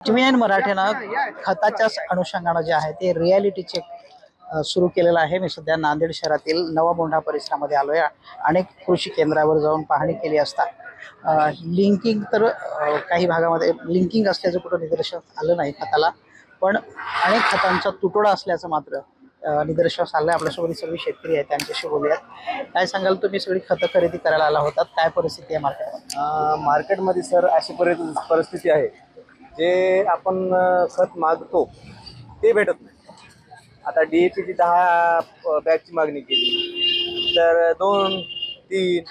टीव्ही9 मराठीनं खताच्याच अनुषंगानं जे आहे ते रियालिटी चेक सुरू केलेलं आहे। मी सध्या नांदेड शहरातील नवामोंढा परिसरामध्ये आलो आहे। अनेक कृषी केंद्रावर जाऊन पाहणी केली असता लिंकिंग तर काही भागामध्ये लिंकिंग असल्याचं कुठं निदर्शनास आलं नाही खताला, पण अनेक खतांचा तुटवडा असल्याचं मात्र निदर्शनास आलं आहे। आपल्यासोबत सगळे शेतकरी आहेत, त्यांच्याशी बोलूयात। काय सांगाल, तुम्ही सगळी खतं खरेदी करायला आला होतात, काय परिस्थिती आहे मार्केटमध्ये? मार्केटमध्ये सर अशी परिस्थिती आहे, जे आपण खत मागतो ते भेटत नाही। आता DAPची 10 बॅगची मागणी केली तर 2-3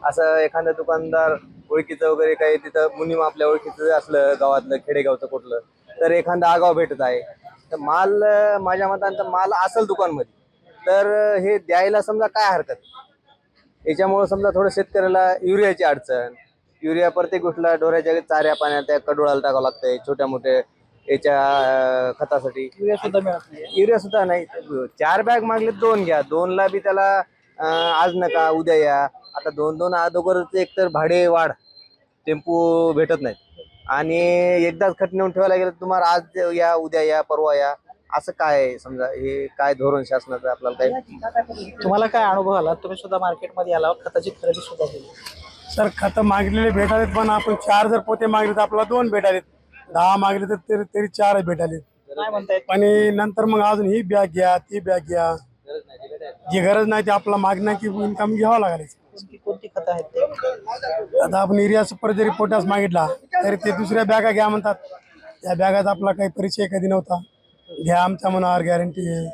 असं एखादा दुकानदार ओळखीचं वगैरे काही तिथं मुनीम आपल्या ओळखीचं असलं गावातलं खेडेगावचं कुठलं तर एखादा आगाव भेटत आहे। तर माल माझ्या मतानं माल असेल दुकानमध्ये तर हे द्यायला समजा काय हरकत। याच्यामुळे समजा थोडं शेतकऱ्याला युरियाची अडचण, युरिया प्रत्येक गोष्टीला ढोराच्या चाऱ्या पाण्यात त्या कडोळाला टाकावं लागतंय। छोट्या मोठ्या याच्या खतासाठी युरिया सुद्धा मिळत नाही। युरिया सुद्धा नाही। 4 बॅग मागले 2 घ्या, 2ला बी त्याला आज नका उद्या या। आता 2-2 अगोदरच एकतर भाडे वाढ, टेम्पो भेटत नाहीत आणि एकदाच खत नेऊन ठेवायला गेलं तुम्हाला आज या उद्या या परवा या, असं काय समजा हे काय धोरण शासनाचं आपल्याला काय? तुम्हाला काय अनुभव आला? तुम्ही सुद्धा मार्केटमध्ये आला, खताची खरेदी सुद्धा केली। सर खतं मागलेले भेटालेत, पण आपण 4 जर पोते मागले तर आपल्याला 2 भेटालेत, 10 मागले तर तरी 4 भेटालेत। काय म्हणतायत? आणि नंतर मग अजून ही बॅग घ्या, ती बॅग घ्या, जी गरज नाही ते आपला मागणं की इन्कम घ्यावं लागेल। कोणती खतं आहेत ते? आता आपण युरिया सुपर जरी पोटॅश मागितला तरी ते दुसऱ्या बॅगा घ्या म्हणतात। त्या बॅगात आपला काही परिचय कधी नव्हता, घ्या आमच्या मनावर गॅरंटी आहे,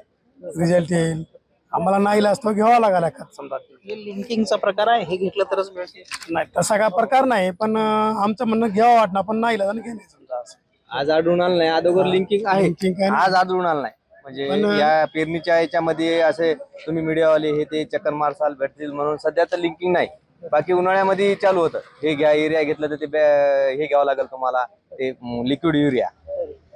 रिझल्ट येईल, आम्हाला नाही असतो घ्यावा लागला खत। समजा हे लिंकिंगचा प्रकार आहे, हे घेतलं तरच मिळते? नाही तसा काय प्रकार नाही, पण आमचं म्हणणं घ्यावं वाटणार, पण नाही घेणे समजा असं। आज आढळून आलं नाही, अगोदर लिंकिंग आहे, Linking आहे ना? आज आढळून आलं नाही। म्हणजे या पेरणीच्या याच्यामध्ये असे तुम्ही मीडियावाले हे ते चक्कर मारसाल भेटतील म्हणून सध्या तर लिंकिंग नाही। बाकी उन्हाळ्यामध्ये चालू होतं, हे घ्या युरिया घेतलं तर ते हे घ्यावं लागेल तुम्हाला, ते लिक्विड युरिया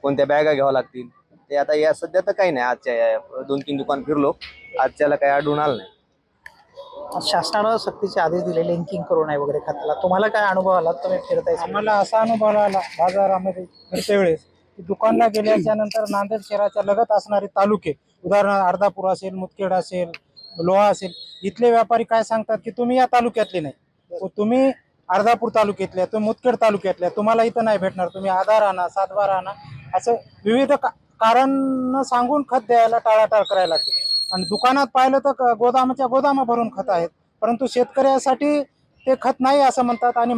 कोणत्या बॅगा घ्यावं लागतील ते। आता या सध्या तर काही नाही, आजच्या 2-3 दुकान फिरलो, आजच्याला काही आढळून आलं नाही। शासनानं सक्तीचे आदेश दिले लिंकिंग करू नये वगैरे खताला, तुम्हाला काय अनुभव आला? तुम्ही फिरताय? आम्हाला असा अनुभव आला बाजारामध्ये फिरते वेळेस की दुकानला गेल्याच्या नंतर नांदेड शहराच्या लगत असणारे तालुके, उदाहरणार्थ अर्धापूर असेल, मुदखेड असेल, लोहा असेल, इथले व्यापारी काय सांगतात की तुम्ही या तालुक्यातले नाही, तुम्ही अर्धापूर तालुक्यातल्या, तुम्ही मुदखेड तालुक्यातल्या, तुम्हाला इथं नाही भेटणार, तुम्ही आधार आणा, सातबारा आणा, असं विविध कारण सांगून खत द्यायला टाळाटाळ करायला लागते। आणि दुकानात पाहिलं तर गोदामाच्या गोदामा भरून खत आहेत, परंतु शेतकऱ्यासाठी ते खत नाही असं म्हणतात। आणि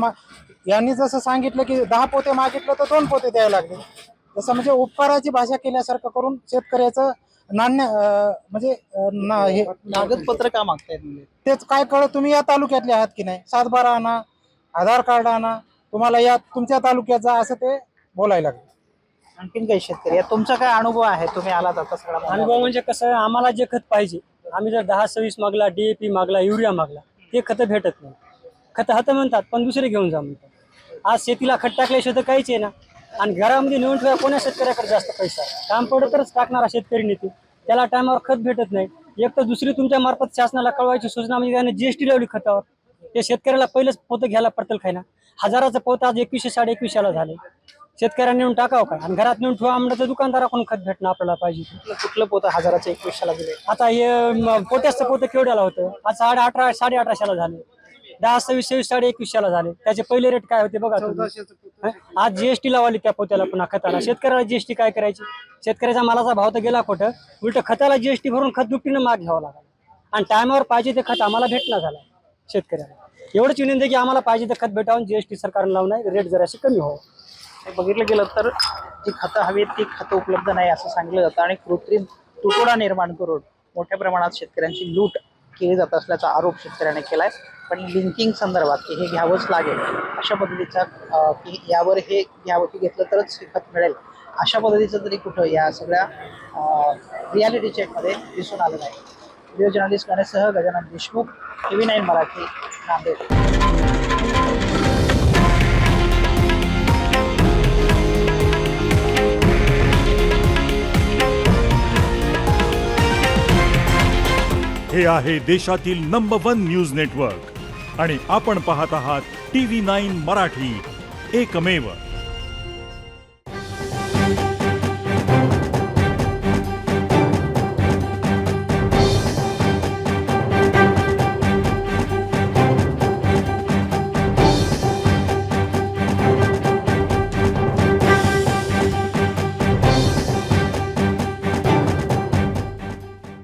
यांनी जसं सांगितलं की 10 पोते मागितलं तर 2 पोते द्यायला लागले, जसं म्हणजे उपकाराची भाषा केल्यासारखं करून शेतकऱ्याचं नाण्य म्हणजे हे कागदपत्र का मागतायत? तेच काय कळत, तुम्ही या तालुक्यातले आहात की नाही, सातबारा आणा, आधार कार्ड आणा, तुम्हाला या तुमच्या तालुक्यात जा, असं ते बोलायला लागले। आणखीन काही शेतकरी आहे? तुमचा काय अनुभव आहे? तुम्ही आलात आता सगळा अनुभव म्हणजे कसं आहे, आम्हाला जे खत पाहिजे, आम्ही जर 10-26 मागला, DAP मागला, युरिया मागला, ते खतं भेटत नाही। खतं हातं म्हणतात पण दुसरे घेऊन जा म्हणतात। आज शेतीला खत टाकल्याशिवाय तर काहीच आहे ना, आणि घरामध्ये नेऊन ठेवा कोणा शेतकऱ्याकडे जास्त पैसा काम पडत तरच टाकणारा शेतकरी नेते, त्याला टायमावर खत भेटत नाही। एक तर दुसरी तुमच्या मार्फत शासनाला कळवायची सूचना म्हणजे त्याने GST लावली खतावर, ते शेतकऱ्याला पहिलेच पोतं घ्यायला पडतं खायना। 1000चं पोतं आज 2100-2150ला झाले, शेतकऱ्यांनी नेऊन टाकावं काय, आणि घरात नेऊन ठेवा म्हणलं तर दुकानदाराकडून खत भेटणं आपल्याला पाहिजे। कुठलं पोतं 1000चं 2100ला दिले? आता हे पोत्याचं पोतं केवढ्याला होतं, आज 1800-1850ला झाले, 10-26-2150ला झाले। त्याचे पहिले रेट काय होते बघा तुम्ही। आज GST लावली त्या पोत्याला, पुन्हा खताला शेतकऱ्याला GST काय करायची? शेतकऱ्याचा मालाचा भाव तर गेला कुठं, उलट खताला GST भरून खत दुपटीनं माग घ्यावं लागला, आणि टायमावर पाहिजे ते खत आम्हाला भेटणं झालं शेतकऱ्याला। एवढंच विनंती की आम्हाला पाहिजे ते खत भेटावून GST सरकारनं लावून आहे, रेट जराशी कमी व्हावं। बघितलं गेलं तर जी खतं हवी ती खतं उपलब्ध नाही असं सांगितलं जातं, आणि कृत्रिम तुटवडा निर्माण करून मोठ्या प्रमाणात शेतकऱ्यांची लूट केली जात असल्याचा आरोप शेतकऱ्याने केलाय। पण लिंकिंग संदर्भात की हे घ्यावंच लागेल अशा पद्धतीचा की यावर हे घ्यावं की घेतलं तरच हे खत मिळेल अशा पद्धतीचं तरी कुठं या सगळ्या रियालिटी चेकमध्ये दिसून आलं नाही। व्हिडिओ जर्नलिस्ट गणेशसह गजानन देशमुख, टीव्ही9 मराठी, नांदेड। हे आहे देशातील नंबर 1 न्यूज नेटवर्क आणि आपण पाहत आहात टीव्ही9 मराठी, एकमेव।